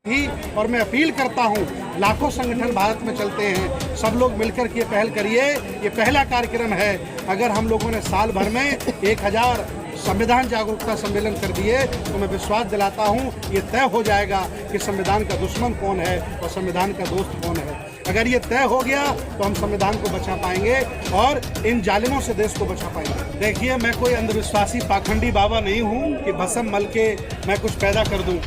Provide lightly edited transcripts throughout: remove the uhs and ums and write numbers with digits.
थी। और मैं अपील करता हूं, लाखों संगठन भारत में चलते हैं, सब लोग मिलकर के पहल करिए। ये पहला कार्यक्रम है। अगर हम लोगों ने साल भर में 1000 संविधान जागरूकता सम्मेलन कर दिए तो मैं विश्वास दिलाता हूं ये तय हो जाएगा कि संविधान का दुश्मन कौन है और संविधान का दोस्त कौन है। अगर ये तय हो गया तो हम संविधान को बचा पाएंगे और इन जालिमों से देश को बचा पाएंगे। देखिए, मैं कोई अंधविश्वासी पाखंडी बाबा नहीं हूँ कि भस्म मल के मैं कुछ पैदा कर दूँ,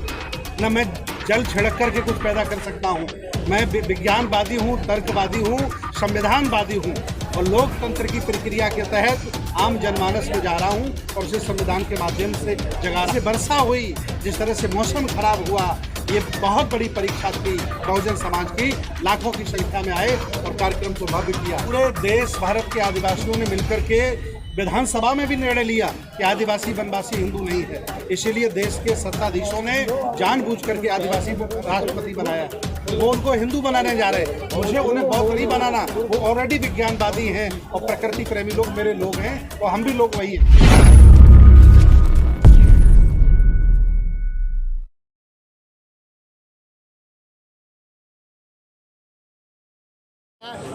न मैं जल छिड़क करके कुछ पैदा कर सकता हूँ। मैं विज्ञानवादी हूँ, तर्कवादी हूँ, संविधानवादी हूँ और लोकतंत्र की प्रक्रिया के तहत आम जनमानस में जा रहा हूँ और उसे संविधान के माध्यम से जगा रहा हूँ। वर्षा हुई, जिस तरह से मौसम खराब हुआ, ये बहुत बड़ी परीक्षा थी बहुजन समाज की। लाखों की संख्या में आए और कार्यक्रम को भव्य किया। पूरे देश भारत के आदिवासियों ने मिलकर के विधानसभा में भी निर्णय लिया कि आदिवासी वनवासी हिंदू नहीं है। इसीलिए देश के सत्ताधीशों ने जानबूझ करके आदिवासी को राष्ट्रपति बनाया। वो उनको हिंदू बनाने जा रहे, मुझे उन्हें बौद्ध नहीं बनाना। वो ऑलरेडी विज्ञानवादी हैं और प्रकृति प्रेमी लोग मेरे लोग हैं और हम भी लोग वही हैं।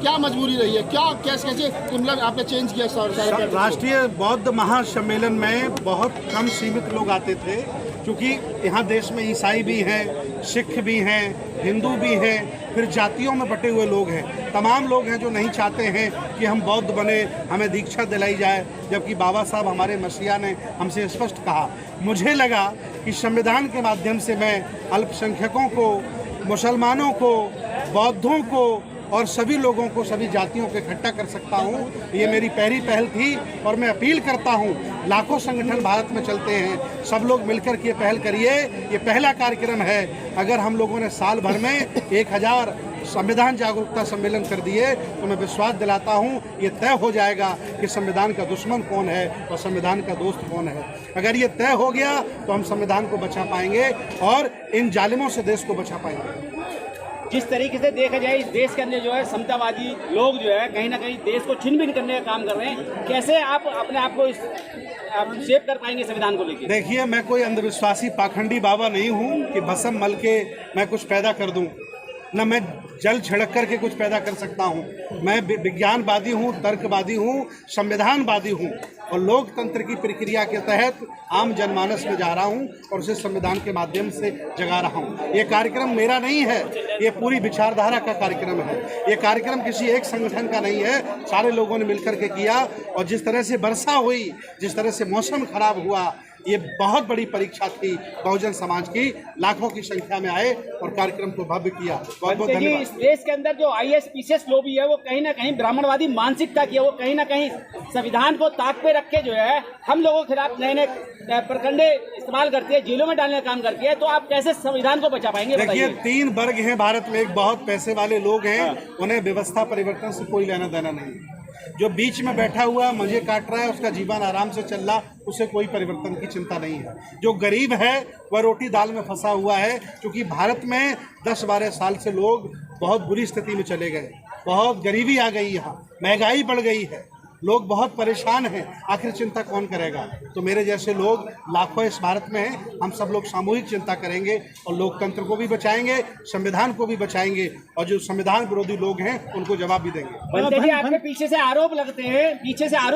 क्या मजबूरी रही है, क्या कैसे कुंडल आपने चेंज किया? राष्ट्रीय बौद्ध महासम्मेलन में बहुत कम सीमित लोग आते थे, क्योंकि यहाँ देश में ईसाई भी हैं, सिख भी हैं, हिंदू भी हैं, फिर जातियों में बटे हुए लोग हैं। तमाम लोग हैं जो नहीं चाहते हैं कि हम बौद्ध बने, हमें दीक्षा दिलाई जाए, जबकि बाबा साहब हमारे मसीहा ने हमसे स्पष्ट कहा। मुझे लगा कि संविधान के माध्यम से मैं अल्पसंख्यकों को, मुसलमानों को, बौद्धों को और सभी लोगों को, सभी जातियों को इकट्ठा कर सकता हूं। ये मेरी पहली पहल थी और मैं अपील करता हूं, लाखों संगठन भारत में चलते हैं, सब लोग मिलकर के पहल करिए। ये पहला कार्यक्रम है। अगर हम लोगों ने साल भर में 1000 संविधान जागरूकता सम्मेलन कर दिए तो मैं विश्वास दिलाता हूं ये तय हो जाएगा कि संविधान का दुश्मन कौन है और संविधान का दोस्त कौन है। अगर ये तय हो गया तो हम संविधान को बचा पाएंगे और इन जालिमों से देश को बचा पाएंगे। जिस तरीके से देखा जाए, इस देश के अंदर जो है समतावादी लोग जो है कहीं ना कहीं देश को छिन-भिन करने का काम कर रहे हैं। कैसे आप अपने आप को शेप कर पाएंगे संविधान को लेकर? देखिए, मैं कोई अंधविश्वासी पाखंडी बाबा नहीं हूँ कि भस्म मल के मैं कुछ पैदा कर दूँ, न मैं जल छिड़क करके कुछ पैदा कर सकता हूँ। मैं विज्ञानवादी हूँ, तर्कवादी हूँ, संविधानवादी हूँ और लोकतंत्र की प्रक्रिया के तहत आम जनमानस में जा रहा हूँ और उसे संविधान के माध्यम से जगा रहा हूँ। ये कार्यक्रम मेरा नहीं है, ये पूरी विचारधारा का कार्यक्रम है। ये कार्यक्रम किसी एक संगठन का नहीं है, सारे लोगों ने मिलकर के किया। और जिस तरह से वर्षा हुई, जिस तरह से मौसम खराब हुआ, ये बहुत बड़ी परीक्षा थी बहुजन समाज की। लाखों की संख्या में आए और कार्यक्रम को भव्य किया। बहुत बहुत धन्यवाद। इस देश के अंदर जो IS-PCS लोबी है वो कहीं ना कहीं ब्राह्मणवादी मानसिकता की है, वो कहीं ना कहीं संविधान को ताक पे रख के जो है हम लोगों के खिलाफ नए नए प्रखंडे इस्तेमाल करती है, जेलों में डालने का काम करती है। तो आप कैसे संविधान को बचा पाएंगे? देखिए, 3 वर्ग हैं भारत में। एक बहुत पैसे वाले लोग हैं, उन्हें व्यवस्था परिवर्तन से कोई लेना देना नहीं। जो बीच में बैठा हुआ मजे काट रहा है, उसका जीवन आराम से चल रहा, उसे कोई परिवर्तन की चिंता नहीं है। जो गरीब है वह रोटी दाल में फंसा हुआ है, क्योंकि भारत में 10-12 साल से लोग बहुत बुरी स्थिति में चले गए। बहुत गरीबी आ गई, यहाँ महंगाई बढ़ गई है, लोग बहुत परेशान हैं। आखिर चिंता कौन करेगा? तो मेरे जैसे लोग लाखों इस भारत में हैं। हम सब लोग सामूहिक चिंता करेंगे और लोकतंत्र को भी बचाएंगे, संविधान को भी बचाएंगे और जो संविधान विरोधी लोग हैं उनको जवाब भी देंगे। बंदे जी, आपके पीछे से आरोप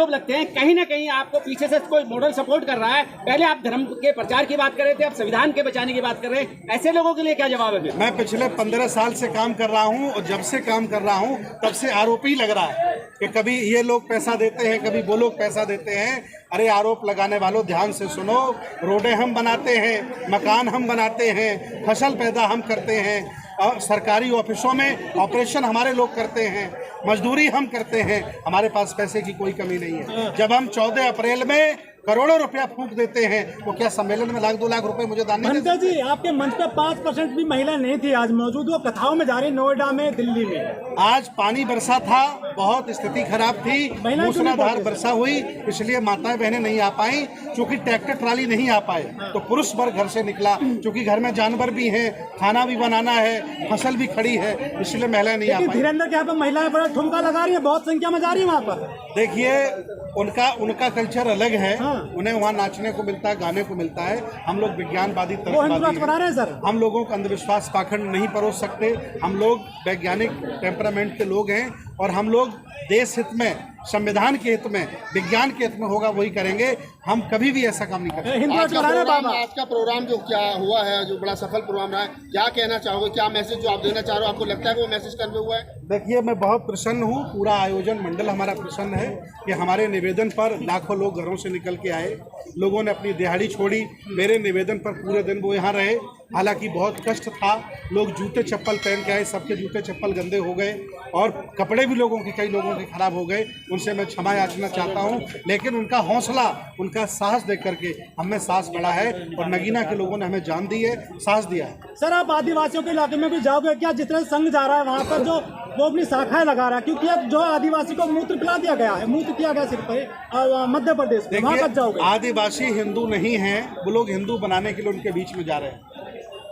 लगते हैं, कहीं ना कहीं आपको पीछे से कोई मॉडल सपोर्ट कर रहा है। पहले आप धर्म के प्रचार की बात कर रहे थे, अब संविधान के बचाने की बात कर रहे हैं। ऐसे लोगों के लिए क्या जवाब है? मैं पिछले 15 साल से काम कर रहा हूँ और जब से काम कर रहा हूँ तब से आरोप ही लग रहा है कि कभी ये लोग पैसा देते हैं, कभी वो लोग पैसा देते हैं। अरे आरोप लगाने वालों, ध्यान से सुनो। रोडें हम बनाते हैं, मकान हम बनाते हैं, फसल पैदा हम करते हैं और सरकारी ऑफिसों में ऑपरेशन हमारे लोग करते हैं, मजदूरी हम करते हैं। हमारे पास पैसे की कोई कमी नहीं है। जब हम 14 अप्रैल में करोड़ों रुपया फूंक देते हैं तो क्या सम्मेलन में 1-2 लाख रुपए मुझे दान नहीं देते? जी, आपके मंच पे 5% भी महिला नहीं थी आज मौजूद, वो कथाओं में जा रही नोएडा में, दिल्ली में। आज पानी बरसा था, बहुत स्थिति खराब थी, मूसलाधार वर्षा हुई, इसलिए माताएं बहनें नहीं आ पाई। क्योंकि ट्रैक्टर ट्राली नहीं आ पाए तो पुरुष वर्ग घर से निकला, क्योंकि घर में जानवर भी हैं, खाना भी बनाना है, फसल भी खड़ी है, इसलिए महिलाएं नहीं आ पाई। धीरेन्द्र के यहाँ पे महिलाएं बड़ा ठुमका लगा रही है, बहुत संख्या में जा रही है वहाँ पर। देखिए, उनका कल्चर अलग है। हाँ। उन्हें वहाँ नाचने को मिलता है, गाने को मिलता है। हम लोग विज्ञानवादी वो हिंदू राष्ट्र बना रहे हैं सर। हम लोगों को अंधविश्वास पाखंड नहीं परोस सकते। हम लोग वैज्ञानिक टेम्परामेंट के लोग हैं और हम लोग देश हित में, संविधान के हित में, विज्ञान के हित में होगा वही करेंगे। हम कभी भी ऐसा काम नहीं करेंगे। हिंदू राष्ट्र बना रहे हैं बाबा। आज का प्रोग्राम जो क्या हुआ है, जो बड़ा सफल प्रोग्राम रहा है, क्या कहना चाहोगे? क्या मैसेज जो आप देना चाह रहे हो, आपको लगता है कि वो मैसेज कन्वे हुआ है? देखिए, मैं बहुत प्रसन्न हूँ, पूरा आयोजन मंडल हमारा प्रसन्न है कि हमारे निवेदन पर लाखों लोग घरों से निकल के आए। लोगों ने अपनी दिहाड़ी छोड़ी, मेरे निवेदन पर पूरे दिन वो यहाँ रहे। हालांकि बहुत कष्ट था, लोग जूते चप्पल पहन के आए, सबके जूते चप्पल गंदे हो गए और कपड़े भी लोगों के, कई लोगों के खराब हो गए। उनसे मैं क्षमा याचना चाहता हूँ, लेकिन उनका हौसला, उनका साहस देख करके हमें साहस बढ़ा है और नगीना के लोगों ने हमें जान दी है, साहस दिया है। सर, आप आदिवासियों के इलाके में भी जाओगे क्या? जितने संघ जा रहा है वहाँ पर जो वो अपनी शाखाएं लगा रहा है, क्योंकि अब जो आदिवासी को मूत्र पिला दिया गया है, मूत्र किया गया सिर्फ मध्य प्रदेश में, वहाँ तक जाओगे? आदिवासी हिंदू नहीं हैं, वो लोग हिंदू बनाने के लिए उनके बीच में जा रहे हैं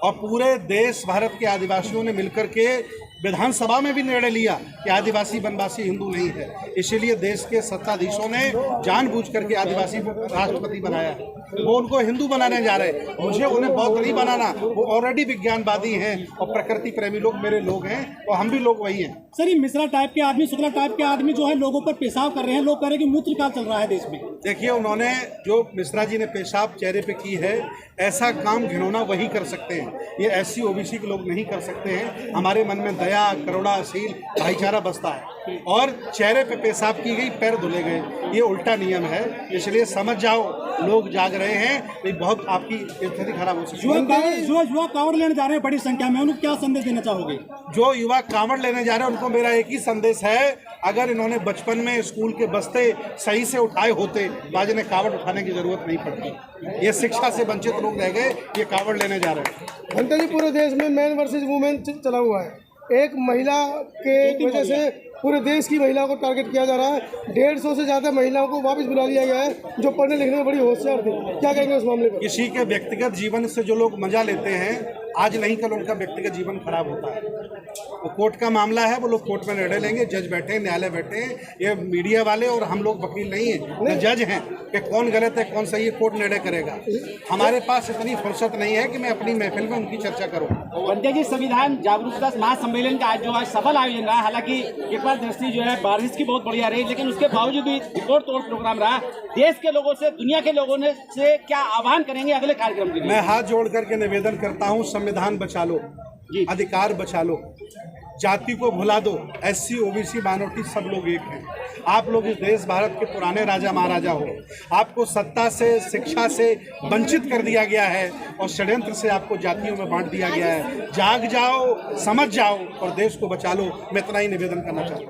और पूरे देश भारत के आदिवासियों ने मिलकर के विधानसभा में भी निर्णय लिया कि आदिवासी वनवासी हिंदू नहीं है। इसीलिए देश के सत्ताधीशों ने जानबूझ करके आदिवासी राष्ट्रपति बनाया है। वो उनको हिंदू बनाने जा रहे हैं। मुझे उन्हें बौद्ध नहीं बनाना, वो ऑलरेडी विज्ञानवादी हैं और प्रकृति प्रेमी लोग मेरे लोग हैं और हम भी लोग वही हैं। सर, ये मिश्रा टाइप के आदमी, शुक्ला टाइप के आदमी जो है लोगों पर पेशाब कर रहे हैं, लोग कह रहे हैं कि मूत्र काल चल रहा है देश में। देखिए, उन्होंने जो मिश्रा जी ने पेशाब चेहरे पे की है, ऐसा काम घिनौना वही कर सकते हैं। ये SC OBC के लोग नहीं कर सकते हैं। हमारे मन में दया, करुणा, शील, भाईचारा बसता है और चेहरे पे पेशाब की गई, पैर धुले गए, ये उल्टा नियम है। इसलिए समझ जाओ, लोग जाग रहे हैं, नहीं बहुत आपकी स्थिति खराब हो सकती है। युवा कांवड़ लेने जा रहे हैं बड़ी संख्या में, उनको क्या संदेश देना चाहोगे? जो युवा कांवड़ लेने जा रहे हैं उनको मेरा एक ही संदेश है, अगर इन्होंने बचपन में स्कूल के बस्ते सही से उठाए होते तो आज इन्हें कांवड़ उठाने की जरूरत नहीं पड़ती। ये शिक्षा से वंचित लोग रह गए, ये कांवड़ लेने जा रहे हैं। घंटे जी, पूरे देश में मैन वर्सेस वुमेन चला हुआ है। एक महिला के वजह से पूरे देश की महिलाओं को टारगेट किया जा रहा है। 150 से ज़्यादा महिलाओं को वापस बुला लिया गया है जो पढ़ने लिखने में बड़ी होशियार थी। क्या कहेंगे उस मामले पर? किसी के व्यक्तिगत जीवन से जो लोग मजा लेते हैं, आज नहीं कल उनका व्यक्तिगत जीवन खराब होता है। वो कोर्ट का मामला है, वो लोग कोर्ट में निर्णय लेंगे। जज बैठे हैं, न्यायालय बैठे हैं। ये मीडिया वाले और हम लोग वकील नहीं हैं, ये जज हैं कि कौन गलत है कौन सही है, कोर्ट निर्णय करेगा। हमारे पास इतनी फुर्सत नहीं है कि मैं अपनी महफिल में उनकी चर्चा करूँ। वंदे जी, संविधान जागरूकता महासम्मेलन का आज जो आज सफल आयोजन रहा, हालांकि एक बार दृष्टि जो है बारिश की बहुत बढ़िया रही, लेकिन उसके बावजूद भी रिकॉर्ड तोड़ प्रोग्राम रहा। देश के लोगों से, दुनिया के लोगों ने से क्या आह्वान करेंगे अगले कार्यक्रम के लिए? मैं हाथ जोड़ करके निवेदन करता हूँ, संविधान बचा लो, अधिकार बचा लो, जाति को भुला दो। SC OBC माइनॉरिटी सब लोग एक हैं। आप लोग इस देश भारत के पुराने राजा महाराजा हो। आपको सत्ता से, शिक्षा से वंचित कर दिया गया है और षड्यंत्र से आपको जातियों में बांट दिया गया है। जाग जाओ, समझ जाओ और देश को बचा लो। मैं इतना ही निवेदन करना चाहता हूँ।